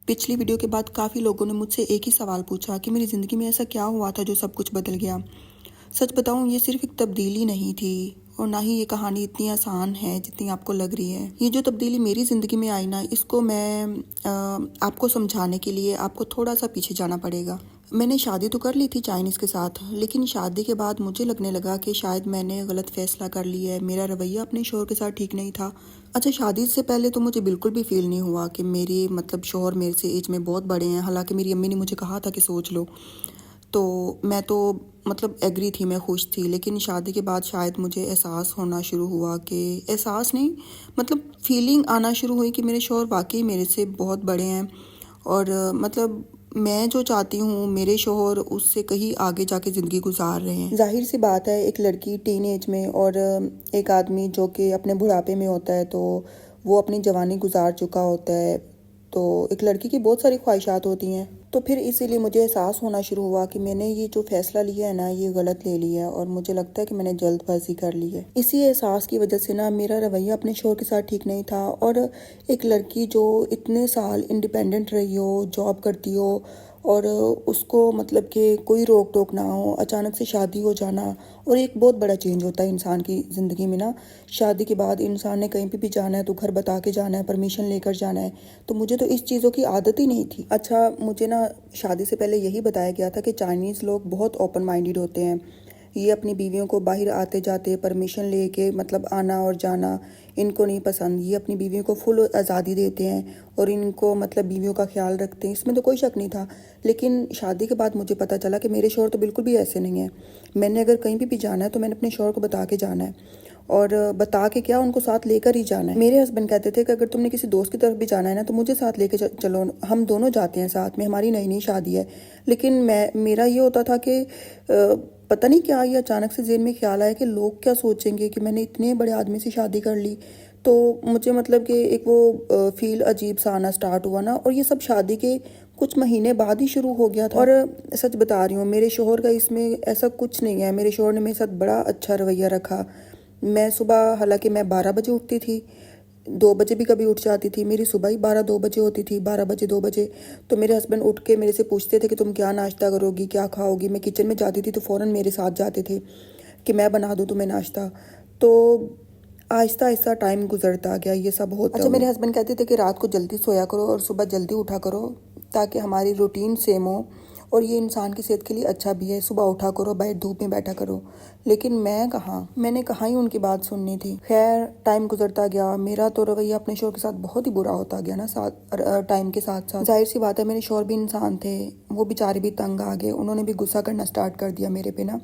पिछली वीडियो के बाद काफ़ी लोगों ने मुझसे एक ही सवाल पूछा कि मेरी ज़िंदगी में ऐसा क्या हुआ था जो सब कुछ बदल गया। सच बताऊं, ये सिर्फ एक तब्दीली नहीं थी और ना ही ये कहानी इतनी आसान है जितनी आपको लग रही है। ये जो तब्दीली मेरी ज़िंदगी में आई ना, इसको मैं आपको समझाने के लिए आपको थोड़ा सा पीछे जाना पड़ेगा। मैंने शादी तो कर ली थी चाइनीज़ के साथ, लेकिन शादी के बाद मुझे लगने लगा कि शायद मैंने गलत फैसला कर लिया है। मेरा रवैया अपने शोहर के साथ ठीक नहीं था। अच्छा, शादी से पहले तो मुझे बिल्कुल भी फील नहीं हुआ कि मेरी शोहर मेरे से एज में बहुत बड़े हैं। हालांकि मेरी अम्मी ने मुझे कहा था कि सोच लो, तो मैं तो एग्री थी, मैं खुश थी। लेकिन शादी के बाद शायद मुझे एहसास होना शुरू हुआ कि एहसास नहीं, फीलिंग आना शुरू हुई कि मेरे शौहर वाकई मेरे से बहुत बड़े हैं और मैं जो चाहती हूँ मेरे शौहर उससे कहीं आगे जाके ज़िंदगी गुजार रहे हैं। जाहिर सी बात है, एक लड़की टीन एज में और एक आदमी जो कि अपने बुढ़ापे में होता है, तो वो अपनी जवानी गुजार चुका होता है, तो एक लड़की की बहुत सारी ख्वाहिशात होती हैं। तो फिर इसीलिए मुझे एहसास होना शुरू हुआ कि मैंने ये जो फैसला लिया है ना, ये गलत ले लिया है और मुझे लगता है कि मैंने जल्दबाजी कर ली है। इसी एहसास की वजह से ना मेरा रवैया अपने शौहर के साथ ठीक नहीं था। और एक लड़की जो इतने साल इंडिपेंडेंट रही हो, जॉब करती हो और उसको कि कोई रोक टोक ना हो, अचानक से शादी हो जाना, और एक बहुत बड़ा चेंज होता है इंसान की ज़िंदगी में ना। शादी के बाद इंसान ने कहीं पे भी जाना है तो घर बता के जाना है, परमिशन लेकर जाना है। तो मुझे तो इस चीज़ों की आदत ही नहीं थी। अच्छा, मुझे ना शादी से पहले यही बताया गया था कि चाइनीज़ लोग बहुत ओपन माइंडेड होते हैं। ये अपनी बीवियों को बाहर आते जाते परमिशन लेके आना और जाना इनको नहीं पसंद। ये अपनी बीवियों को फुल आज़ादी देते हैं और इनको बीवियों का ख्याल रखते हैं, इसमें तो कोई शक नहीं था। लेकिन शादी के बाद मुझे पता चला कि मेरे शौहर तो बिल्कुल भी ऐसे नहीं है। मैंने अगर कहीं भी जाना है तो मैंने अपने शौहर को बता के जाना है, और बता के क्या, उनको साथ लेकर ही जाना है। मेरे हस्बैंड कहते थे कि अगर तुमने किसी दोस्त की तरफ भी जाना है ना तो मुझे साथ लेके चलो, हम दोनों जाते हैं साथ में, हमारी नई नई शादी है। लेकिन मेरा ये होता था कि पता नहीं क्या, ये अचानक से ज़हन में ख्याल आया कि लोग क्या सोचेंगे कि मैंने इतने बड़े आदमी से शादी कर ली। तो मुझे कि एक वो फील अजीब सा आना स्टार्ट हुआ ना, और ये सब शादी के कुछ महीने बाद ही शुरू हो गया था। और सच बता रही हूँ, मेरे शौहर का इसमें ऐसा कुछ नहीं है। मेरे शौहर ने मेरे साथ बड़ा अच्छा रवैया रखा। मैं सुबह, हालांकि मैं 12 बजे उठती थी, 2 बजे भी कभी उठ जाती थी, मेरी सुबह ही 12-2 बजे होती थी, 12 बजे 2 बजे। तो मेरे हस्बैंड उठ के मेरे से पूछते थे कि तुम क्या नाश्ता करोगी, क्या खाओगी। मैं किचन में जाती थी तो फ़ौरन मेरे साथ जाते थे कि मैं बना दूँ तुम्हें नाश्ता। तो आहिस्ता आहिस्ता टाइम गुजरता गया, ये सब होता। अच्छा, मेरे हस्बैंड कहते थे कि रात को जल्दी सोया करो और सुबह जल्दी उठा करो ताकि हमारी रूटीन सेम हो, और ये इंसान की सेहत के लिए अच्छा भी है। सुबह उठा करो, बाहर धूप में बैठा करो। लेकिन मैंने कहाँ ही उनकी बात सुननी थी। खैर, टाइम गुजरता गया, मेरा तो रवैया अपने शौहर के साथ बहुत ही बुरा होता गया ना साथ टाइम के साथ साथ। जाहिर सी बात है, मेरे शौहर भी इंसान थे, वो बेचारे भी तंग आ गए, उन्होंने भी गुस्सा करना स्टार्ट कर दिया मेरे पे ना।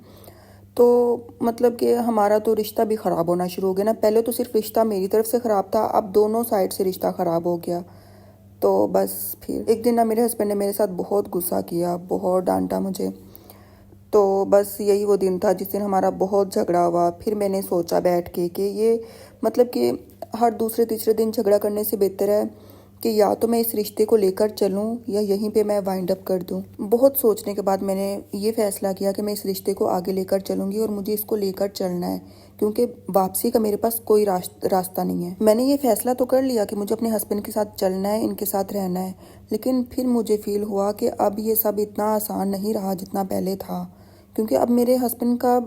तो कि हमारा तो रिश्ता भी ख़राब होना शुरू हो गया ना। पहले तो सिर्फ रिश्ता मेरी तरफ से ख़राब था, अब दोनों साइड से रिश्ता ख़राब हो गया। तो बस फिर एक दिन ना मेरे हस्बैंड ने मेरे साथ बहुत गुस्सा किया, बहुत डांटा मुझे। तो बस यही वो दिन था जिस दिन हमारा बहुत झगड़ा हुआ। फिर मैंने सोचा बैठ के कि ये कि हर दूसरे तीसरे दिन झगड़ा करने से बेहतर है कि या तो मैं इस रिश्ते को लेकर चलूं या यहीं पे मैं वाइंड अप कर दूं। बहुत सोचने के बाद मैंने ये फैसला किया कि मैं इस रिश्ते को आगे लेकर चलूंगी और मुझे इसको लेकर चलना है, क्योंकि वापसी का मेरे पास कोई रास्ता नहीं है। मैंने ये फैसला तो कर लिया कि मुझे अपने हस्बैंड के साथ चलना है, इनके साथ रहना है। लेकिन फिर मुझे फील हुआ कि अब ये सब इतना आसान नहीं रहा जितना पहले था, क्योंकि अब मेरे हस्बैंड का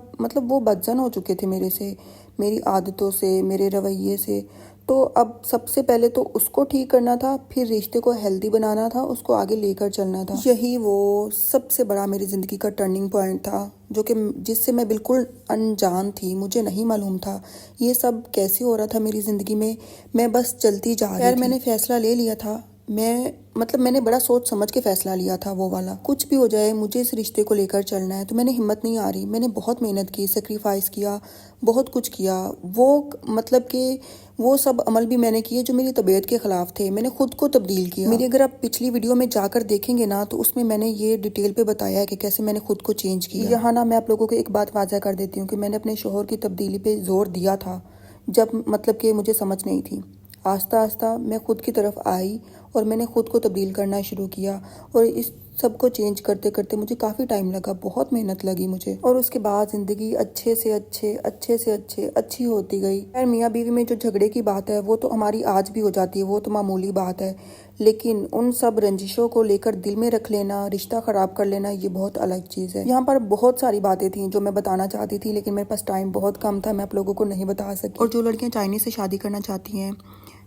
वो बदजन हो चुके थे मेरे से, मेरी आदतों से, मेरे रवैये से। तो अब सबसे पहले तो उसको ठीक करना था, फिर रिश्ते को हेल्दी बनाना था, उसको आगे लेकर चलना था। यही वो सबसे बड़ा मेरी ज़िंदगी का टर्निंग पॉइंट था, जो कि जिससे मैं बिल्कुल अनजान थी, मुझे नहीं मालूम था ये सब कैसे हो रहा था मेरी ज़िंदगी में। मैं बस चलती जा रही थी। मैंने फैसला ले लिया था। मैंने बड़ा सोच समझ के फैसला लिया था, वो वाला कुछ भी हो जाए मुझे इस रिश्ते को लेकर चलना है। तो मैंने हिम्मत नहीं आ रही, मैंने बहुत मेहनत की, सेक्रीफाइस किया, बहुत कुछ किया। वो कि वो सब अमल भी मैंने किए जो मेरी तबीयत के ख़िलाफ़ थे। मैंने खुद को तब्दील किया। मेरी अगर आप पिछली वीडियो में जाकर देखेंगे ना, तो उसमें मैंने ये डिटेल पे बताया है कि कैसे मैंने खुद को चेंज किया। यहाँ ना मैं आप लोगों को एक बात वाज़ह कर देती हूँ कि मैंने अपने शौहर की तब्दीली पे ज़ोर दिया था जब कि मुझे समझ नहीं थी। आस्ता आस्ता मैं खुद की तरफ आई और मैंने ख़ुद को तब्दील करना शुरू किया। और इस सब को चेंज करते करते मुझे काफ़ी टाइम लगा, बहुत मेहनत लगी मुझे। और उसके बाद ज़िंदगी अच्छे से अच्छी होती गई। खैर मियाँ बीवी में जो झगड़े की बात है वो तो हमारी आज भी हो जाती है, वो तो मामूली बात है। लेकिन उन सब रंजिशों को लेकर दिल में रख लेना, रिश्ता ख़राब कर लेना, ये बहुत अलग चीज़ है। यहाँ पर बहुत सारी बातें थी जो मैं बताना चाहती थी, लेकिन मेरे पास टाइम बहुत कम था, मैं आप लोगों को नहीं बता सकी। और जो लड़कियाँ चाइनीज़ से शादी करना चाहती हैं,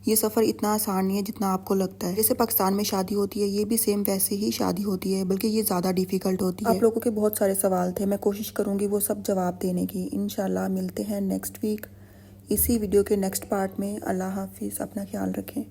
ये सफ़र इतना आसान नहीं है जितना आपको लगता है। जैसे पाकिस्तान में शादी होती है, ये भी सेम वैसे ही शादी होती है, बल्कि ये ज़्यादा डिफ़िकल्ट होती है। आप लोगों के बहुत सारे सवाल थे, मैं कोशिश करूँगी वो सब जवाब देने की। इंशाल्लाह मिलते हैं नेक्स्ट वीक इसी वीडियो के नेक्स्ट पार्ट में। अल्लाह हाफिज़, अपना ख्याल रखें।